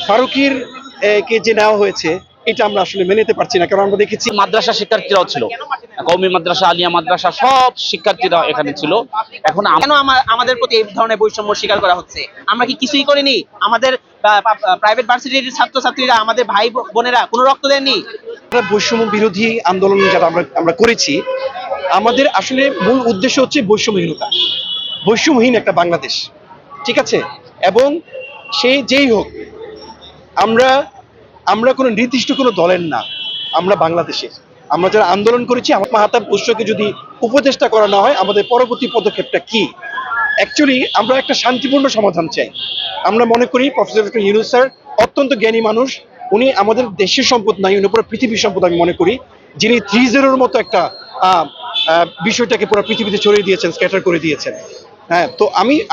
ফারুকীর কে যে নেওয়া হয়েছে এটা আমরা আসলে মেনে নিতে পারছি না, কারণ আমরা দেখেছি মাদ্রাসা শিক্ষার্থীরাও ছিল, কওমি মাদ্রাসা, আলিয়া মাদ্রাসা, সব শিক্ষার্থীরা এখানে ছিল। এখন কেন আমাদের প্রতি এই ধরনের বৈষম্য স্বীকার করা হচ্ছে? আমরা কি কিছুই করিনি? আমাদের প্রাইভেট ভার্সিটির ছাত্রছাত্রীরা, আমাদের ভাই বোনেরা কোনো রক্ত দেননি? বৈষম্য বিরোধী আন্দোলন যারা আমরা করেছি, আমাদের আসলে মূল উদ্দেশ্য হচ্ছে বৈষম্যহীনতা, বৈষম্যহীন একটা বাংলাদেশ, ঠিক আছে? এবং সে যেই হোক, আমরা কোনো নির্দিষ্ট কোনো দলের না, আমরা বাংলাদেশের। আমরা যারা আন্দোলন করেছি, আমার মাহতাব উৎসকে যদি উপদেষ্টা করা না হয়, আমাদের পরবর্তী পদক্ষেপটা কি? অ্যাকচুয়ালি আমরা একটা শান্তিপূর্ণ সমাধান চাই। আমরা মনে করি প্রফেসর ডক্টর ইউনূস স্যার অত্যন্ত জ্ঞানী মানুষ, উনি আমাদের দেশের সম্পদ নাই, উনি পুরো পৃথিবীর সম্পদ আমি মনে করি, যিনি 3-0-র মতো একটা বিষয়টাকে পুরো পৃথিবীতে ছড়িয়ে দিয়েছেন, স্ক্যাটার করে দিয়েছেন। হ্যাঁ, তো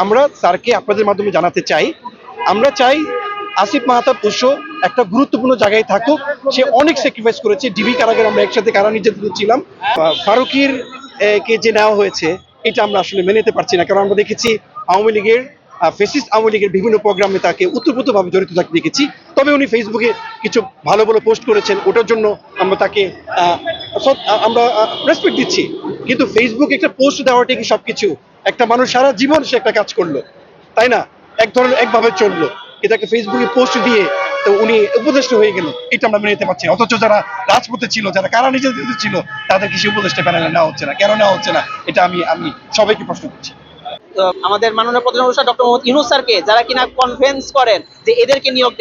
আমরা স্যারকে আপনাদের মাধ্যমে জানাতে চাই, আমরা চাই আসিফ মাহতাব উৎস একটা গুরুত্বপূর্ণ জায়গায় থাকুক। সে অনেক স্যাক্রিফাইস করেছে, ডিবি কারাগারে আমরা একসাথে কারা নির্যাতিত ছিলাম। ফারুকীর কে যে নেওয়া হয়েছে এটা আমরা আসলে মেনে নিতে পারছি না, কারণ আমরা দেখেছি আওয়ামী লীগের ফ্যাসিস্ট আওয়ামী লীগের বিভিন্ন প্রোগ্রামে তাকে ওতপ্রোতভাবে জড়িত থাকতে দেখেছি। তবে উনি ফেসবুকে কিছু ভালো ভালো পোস্ট করেছেন, ওটার জন্য আমরা তাকে আমরা রেসপেক্ট দিচ্ছি। কিন্তু ফেসবুকে একটা পোস্ট দেওয়াটা কি সবকিছু? একটা মানুষ সারা জীবন সে একটা কাজ করলো, তাই না? একভাবে চললো, এটাকে ফেসবুকে পোস্ট দিয়ে তো উনি উপদেষ্টা হয়ে গেল, এটা আমরা মেনে নিতে পারছি না। অথচ যারা রাজপথে ছিল, যারা কারা নির্যাতিত ছিল, তাদের কিছু উপদেষ্টা প্যানেলে নেওয়া হচ্ছে না, কেন নেওয়া হচ্ছে না? এটা আমি সবাইকে প্রশ্ন করছি। আমাদের মাননীয় প্রধান উপদেষ্টা ডক্টর মোহাম্মদ ইউনূস স্যারকে যারা কিনা কনভিন্স করেন যে এদেরকে নিয়োগ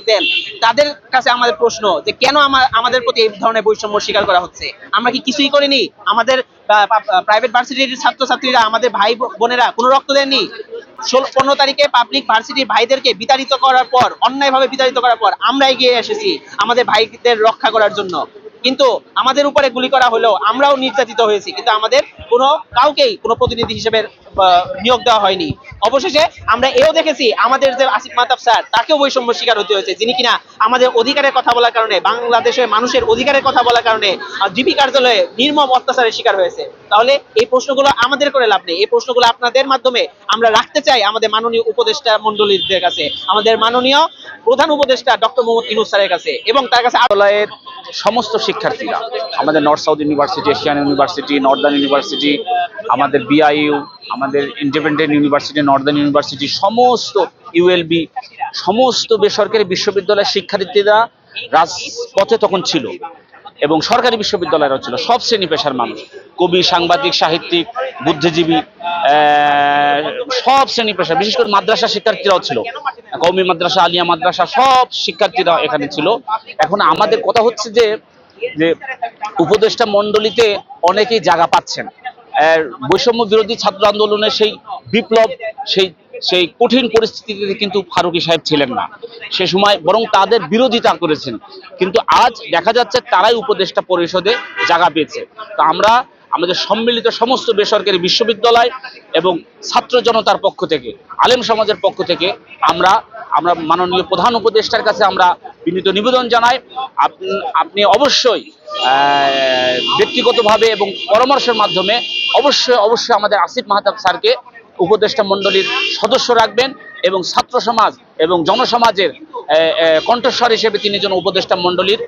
দেন, তাদের কাছে আমাদের প্রশ্ন যে কেন আমাদের প্রতি এই ধরনের বৈষম্য স্বীকার করা হচ্ছে? আমরা কি কিছুই করিনি? আমাদের প্রাইভেট ভার্সিটির ছাত্রছাত্রীরা, আমাদের ভাই বোনেরা কোনো রক্ত দেননি? 15 তারিখে পাবলিক ভার্সিটির ভাইদেরকে বিতাড়িত করার পর, অন্যায়ভাবে বিতাড়িত করার পর আমরা এগিয়ে এসেছি আমাদের ভাইদের রক্ষা করার জন্য। কিন্তু আমাদের উপরে গুলি করা হলেও আমরাও নির্যাতিত হয়েছি, কিন্তু আমাদের কাউকেই কোনো প্রতিনিধি হিসেবে নিয়োগ দেওয়া হয়নি। অবশেষে আমরা এও দেখেছি আমাদের যে আসিফ মাহতাব স্যার, তাকেও বৈষম্য শিকার হতে হয়েছে, যিনি কিনা আমাদের অধিকারের কথা বলার কারণে, বাংলাদেশের মানুষের অধিকারের কথা বলার কারণে ডিবি কার্যালয়ে নির্মম অত্যাচারের শিকার হয়েছে। তাহলে এই প্রশ্নগুলো আমাদের করে লাভ নেই, এই প্রশ্নগুলো আপনাদের মাধ্যমে আমরা রাখতে চাই আমাদের মাননীয় উপদেষ্টা মন্ডলীদের কাছে, আমাদের মাননীয় প্রধান উপদেষ্টা ডক্টর মোহাম্মদ ইউনূস স্যারের কাছে, এবং তার কাছে বিশ্ববিদ্যালয়ের সমস্ত শিক্ষার্থীরা, আমাদের north south university, Asian university, Northern university, আমাদের বিআইইউ, আমাদের ইন্ডিপেন্ডেন্ট ইউনিভার্সিটি, নর্দার্ন ইউনিভার্সিটি, সমস্ত ইউএলবি, সমস্ত বেসরকারি বিশ্ববিদ্যালয়ের শিক্ষার্থীরা রাজপথে তখন ছিল, এবং সরকারি বিশ্ববিদ্যালয়েরও ছিল। সব শ্রেণী পেশার মানুষ, কবি, সাংবাদিক, সাহিত্যিক, বুদ্ধিজীবী, সব শ্রেণী পেশা, বিশেষ করে মাদ্রাসা শিক্ষার্থীরাও ছিল, কওমি মাদ্রাসা, আলিয়া মাদ্রাসা, সব শিক্ষার্থীরা এখানে ছিল। এখন আমাদের কথা হচ্ছে যে উপদেষ্টা মণ্ডলীতে অনেকেই জায়গা পাচ্ছেন। বৈষম্য বিরোধী ছাত্র আন্দোলনের সেই বিপ্লব, সেই কঠিন পরিস্থিতিতে কিন্তু ফারুকী সাহেব ছিলেন না সে সময়, বরং তাদের বিরোধিতা করেছেন। কিন্তু আজ দেখা যাচ্ছে তারাই উপদেষ্টা পরিষদে জায়গা পেয়েছে। তো আমরা আমাদের সম্মিলিত সমস্ত বেসরকারি বিশ্ববিদ্যালয় এবং ছাত্র জনতার পক্ষ থেকে, আলেম সমাজের পক্ষ থেকে আমরা মাননীয় প্রধান উপদেষ্টার কাছে আমরা বিনীত নিবেদন জানাই, আপনি অবশ্যই ব্যক্তিগতভাবে এবং পরামর্শের মাধ্যমে অবশ্যই আমাদের আসিফ মাহতাব স্যারকে উপদেষ্টা মণ্ডলীর সদস্য রাখবেন, এবং ছাত্র সমাজ এবং জনসমাজের কণ্ঠস্বর হিসেবে তিনি যেন উপদেষ্টা মণ্ডলীর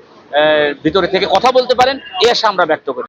ভিতরে থেকে কথা বলতে পারেন, এই আশা আমরা ব্যক্ত করি।